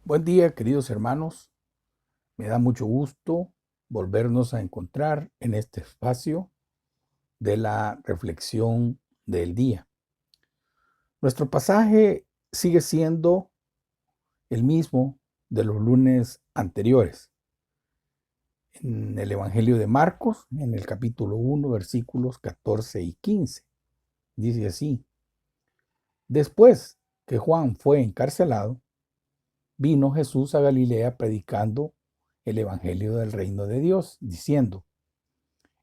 Buen día, queridos hermanos. Me da mucho gusto volvernos a encontrar en este espacio de la reflexión del día. Nuestro pasaje sigue siendo el mismo de los lunes anteriores. En el Evangelio de Marcos, en el capítulo 1, versículos 14 y 15. Dice así: Después que Juan fue encarcelado, vino Jesús a Galilea predicando el Evangelio del reino de Dios, diciendo: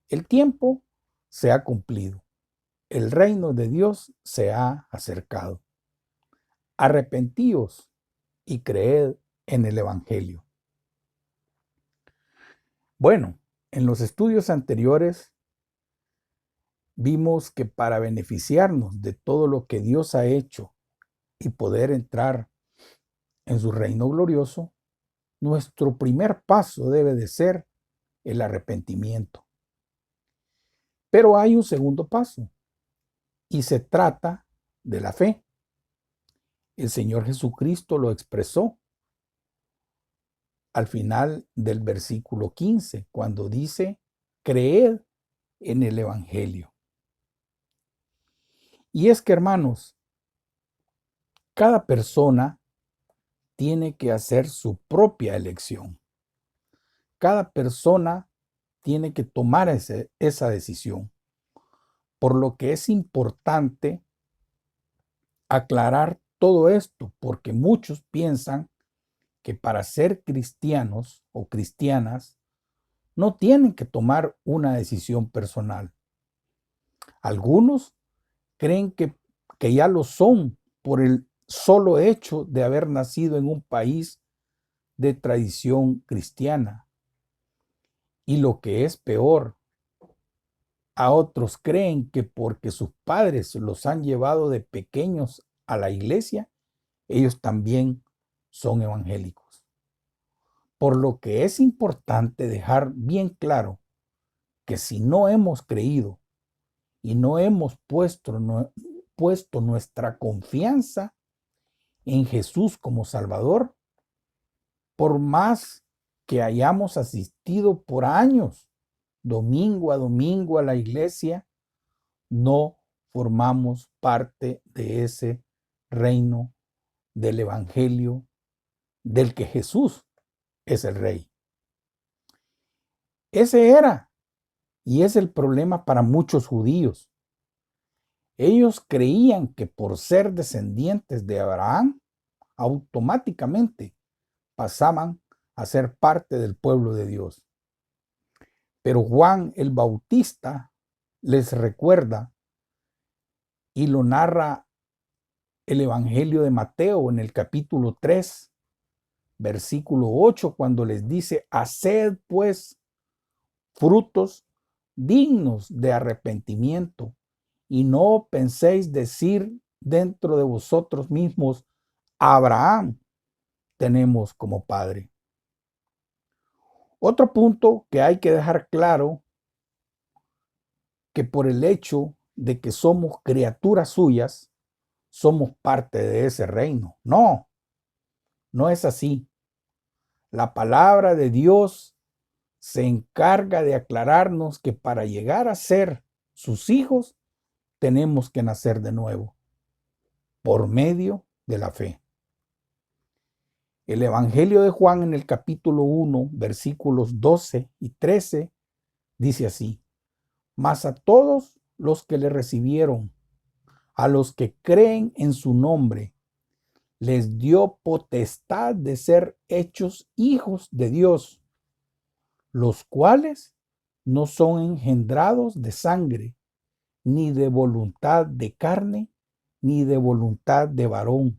El tiempo se ha cumplido, el reino de Dios se ha acercado. Arrepentíos y creed en el Evangelio. Bueno, en los estudios anteriores vimos que para beneficiarnos de todo lo que Dios ha hecho y poder entrar en su reino glorioso, nuestro primer paso debe de ser el arrepentimiento. Pero hay un segundo paso y se trata de la fe. El Señor Jesucristo lo expresó al final del versículo 15, cuando dice: creed en el Evangelio. Y es que, hermanos, cada persona tiene que hacer su propia elección. Cada persona tiene que tomar esa decisión. Por lo que es importante aclarar todo esto, porque muchos piensan que para ser cristianos o cristianas no tienen que tomar una decisión personal. Algunos creen que ya lo son por el solo hecho de haber nacido en un país de tradición cristiana. Y lo que es peor, a otros creen que porque sus padres los han llevado de pequeños a la iglesia, ellos también son evangélicos. Por lo que es importante dejar bien claro que si no hemos creído y no hemos puesto nuestra confianza en Jesús como Salvador, por más que hayamos asistido por años, domingo a domingo a la iglesia, no formamos parte de ese reino del Evangelio del que Jesús es el Rey. Ese era y es el problema para muchos judíos. Ellos creían que por ser descendientes de Abraham, automáticamente pasaban a ser parte del pueblo de Dios. Pero Juan el Bautista les recuerda, y lo narra el Evangelio de Mateo en el capítulo 3, versículo 8, cuando les dice: haced pues frutos dignos de arrepentimiento, y no penséis decir dentro de vosotros mismos: Abraham tenemos como padre. Otro punto que hay que dejar claro, que por el hecho de que somos criaturas suyas, somos parte de ese reino. No, no es así. La palabra de Dios se encarga de aclararnos que para llegar a ser sus hijos, tenemos que nacer de nuevo, por medio de la fe. El Evangelio de Juan en el capítulo 1, versículos 12 y 13, dice así: mas a todos los que le recibieron, a los que creen en su nombre, les dio potestad de ser hechos hijos de Dios, los cuales no son engendrados de sangre, ni de voluntad de carne, ni de voluntad de varón,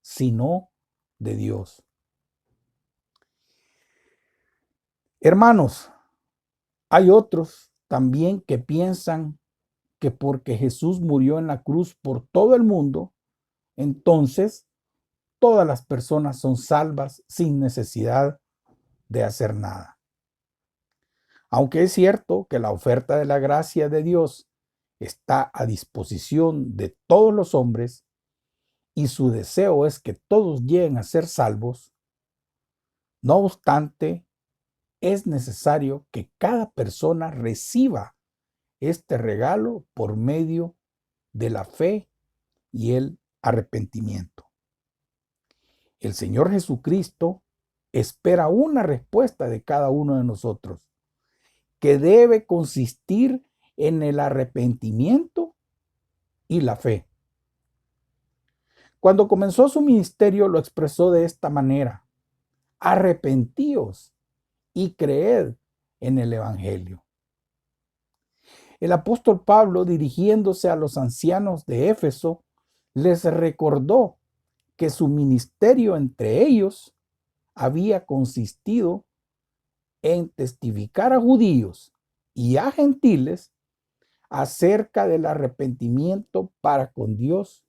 sino de Dios. Hermanos, hay otros también que piensan que porque Jesús murió en la cruz por todo el mundo, entonces todas las personas son salvas sin necesidad de hacer nada. Aunque es cierto que la oferta de la gracia de Dios está a disposición de todos los hombres y su deseo es que todos lleguen a ser salvos, No obstante, es necesario que cada persona reciba este regalo por medio de la fe y el arrepentimiento. El Señor Jesucristo espera una respuesta de cada uno de nosotros, que debe consistir en el arrepentimiento y la fe. Cuando comenzó su ministerio lo expresó de esta manera: arrepentíos y creed en el Evangelio. El apóstol Pablo, dirigiéndose a los ancianos de Éfeso, les recordó que su ministerio entre ellos había consistido en testificar a judíos y a gentiles acerca del arrepentimiento para con Dios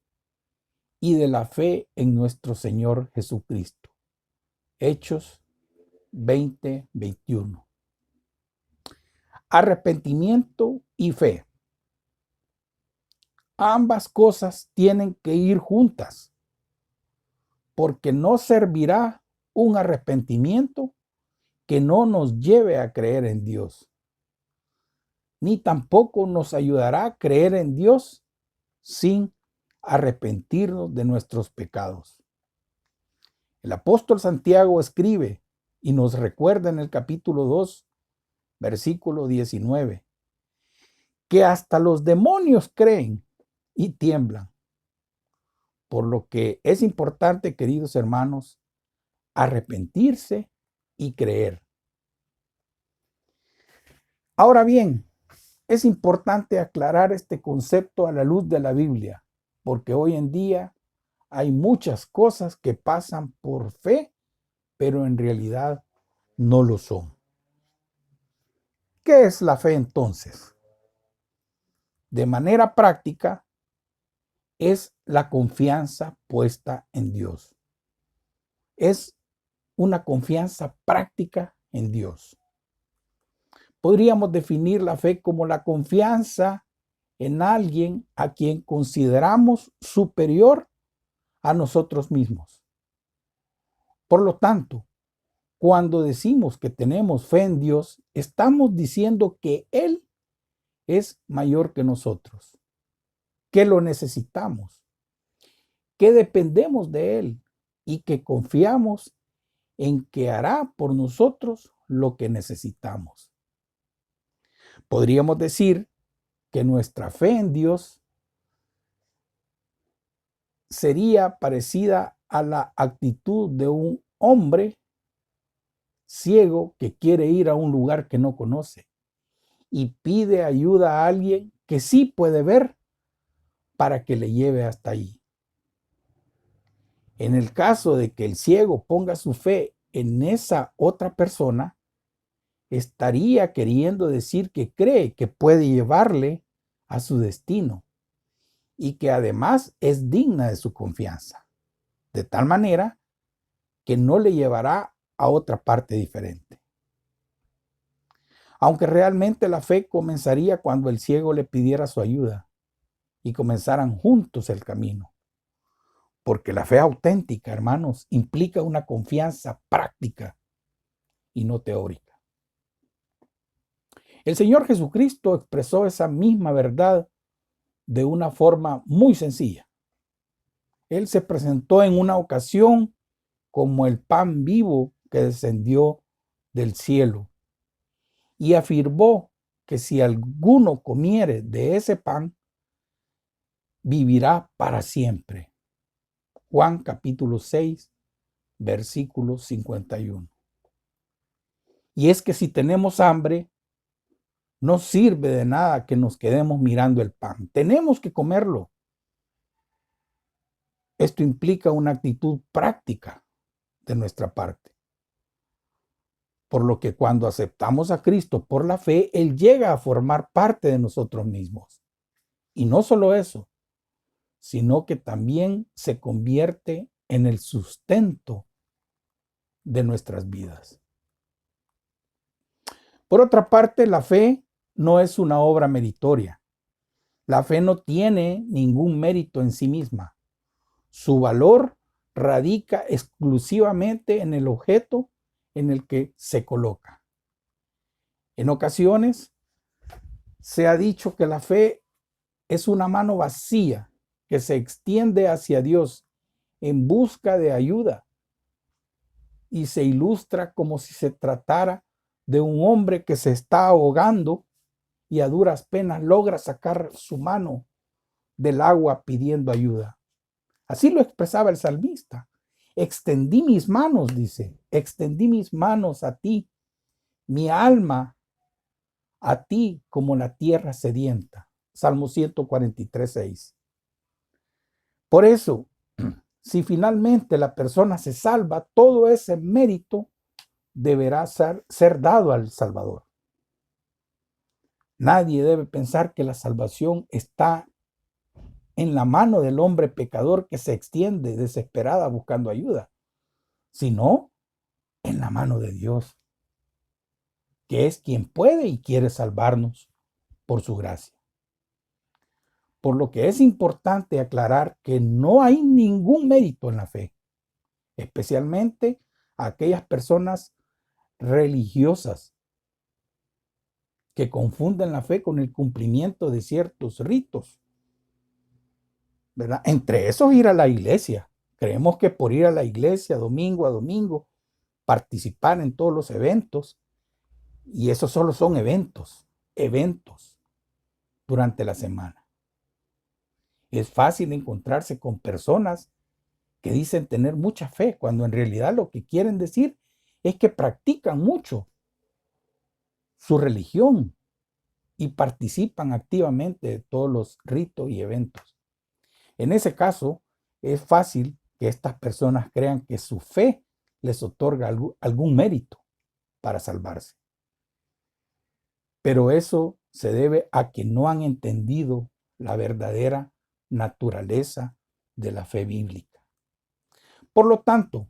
y de la fe en nuestro Señor Jesucristo. Hechos 20:21. Arrepentimiento y fe. Ambas cosas tienen que ir juntas, porque no servirá un arrepentimiento que no nos lleve a creer en Dios, ni tampoco nos ayudará a creer en Dios sin arrepentirnos de nuestros pecados. El apóstol Santiago escribe y nos recuerda en el capítulo 2, versículo 19, que hasta los demonios creen y tiemblan. Por lo que es importante, queridos hermanos, arrepentirse y creer. Ahora bien, es importante aclarar este concepto a la luz de la Biblia, porque hoy en día hay muchas cosas que pasan por fe, pero en realidad no lo son. ¿Qué es la fe entonces? De manera práctica, es la confianza puesta en Dios. Es una confianza práctica en Dios. Podríamos definir la fe como la confianza en alguien a quien consideramos superior a nosotros mismos. Por lo tanto, cuando decimos que tenemos fe en Dios, estamos diciendo que Él es mayor que nosotros, que lo necesitamos, que dependemos de Él y que confiamos en que hará por nosotros lo que necesitamos. Podríamos decir que nuestra fe en Dios sería parecida a la actitud de un hombre ciego que quiere ir a un lugar que no conoce y pide ayuda a alguien que sí puede ver para que le lleve hasta ahí. En el caso de que el ciego ponga su fe en esa otra persona, estaría queriendo decir que cree que puede llevarle a su destino y que además es digna de su confianza, de tal manera que no le llevará a otra parte diferente. Aunque realmente la fe comenzaría cuando el ciego le pidiera su ayuda y comenzaran juntos el camino. Porque la fe auténtica, hermanos, implica una confianza práctica y no teórica. El Señor Jesucristo expresó esa misma verdad de una forma muy sencilla. Él se presentó en una ocasión como el pan vivo que descendió del cielo y afirmó que si alguno comiere de ese pan, vivirá para siempre. Juan capítulo 6, versículo 51. Y es que si tenemos hambre, no sirve de nada que nos quedemos mirando el pan. Tenemos que comerlo. Esto implica una actitud práctica de nuestra parte. Por lo que cuando aceptamos a Cristo por la fe, Él llega a formar parte de nosotros mismos. Y no solo eso, sino que también se convierte en el sustento de nuestras vidas. Por otra parte, la fe no es una obra meritoria. La fe no tiene ningún mérito en sí misma. Su valor radica exclusivamente en el objeto en el que se coloca. En ocasiones se ha dicho que la fe es una mano vacía que se extiende hacia Dios en busca de ayuda y se ilustra como si se tratara de un hombre que se está ahogando y a duras penas logra sacar su mano del agua pidiendo ayuda. Así lo expresaba el salmista. Extendí mis manos, dice, extendí mis manos a ti, mi alma a ti como la tierra sedienta. Salmo 143, 6. Por eso, si finalmente la persona se salva, todo ese mérito deberá ser dado al Salvador. Nadie debe pensar que la salvación está en la mano del hombre pecador que se extiende desesperada buscando ayuda, sino en la mano de Dios, que es quien puede y quiere salvarnos por su gracia. Por lo que es importante aclarar que no hay ningún mérito en la fe, especialmente a aquellas personas religiosas que confunden la fe con el cumplimiento de ciertos ritos, ¿verdad? Entre esos ir a la iglesia. Creemos que por ir a la iglesia domingo a domingo, participar en todos los eventos, y esos solo son eventos durante la semana. Es fácil encontrarse con personas que dicen tener mucha fe, cuando en realidad lo que quieren decir es que practican mucho su religión y participan activamente de todos los ritos y eventos. En ese caso, es fácil que estas personas crean que su fe les otorga algún mérito para salvarse. Pero eso se debe a que no han entendido la verdadera naturaleza de la fe bíblica. Por lo tanto,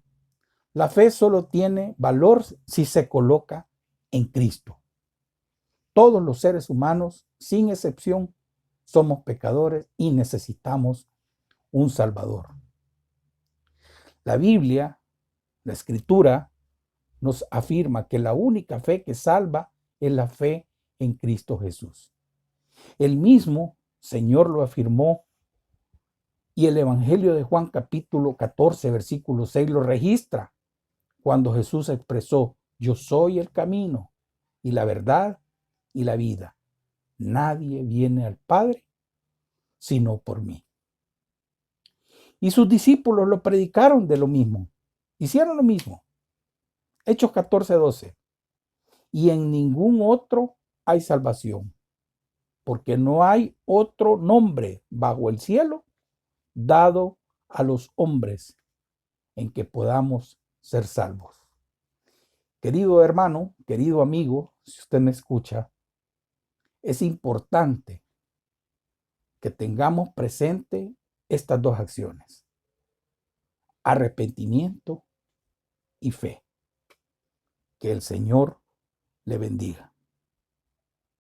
la fe solo tiene valor si se coloca en Cristo. Todos los seres humanos, sin excepción, somos pecadores y necesitamos un Salvador. La Biblia, la Escritura, nos afirma que la única fe que salva es la fe en Cristo Jesús. El mismo Señor lo afirmó y el Evangelio de Juan capítulo 14, versículo 6 lo registra cuando Jesús expresó: yo soy el camino y la verdad y la vida. Nadie viene al Padre sino por mí. Y sus discípulos lo predicaron de lo mismo. Hicieron lo mismo. Hechos 14, 12. Y en ningún otro hay salvación, porque no hay otro nombre bajo el cielo dado a los hombres en que podamos ser salvos. Querido hermano, querido amigo, si usted me escucha, es importante que tengamos presente estas dos acciones: arrepentimiento y fe. Que el Señor le bendiga.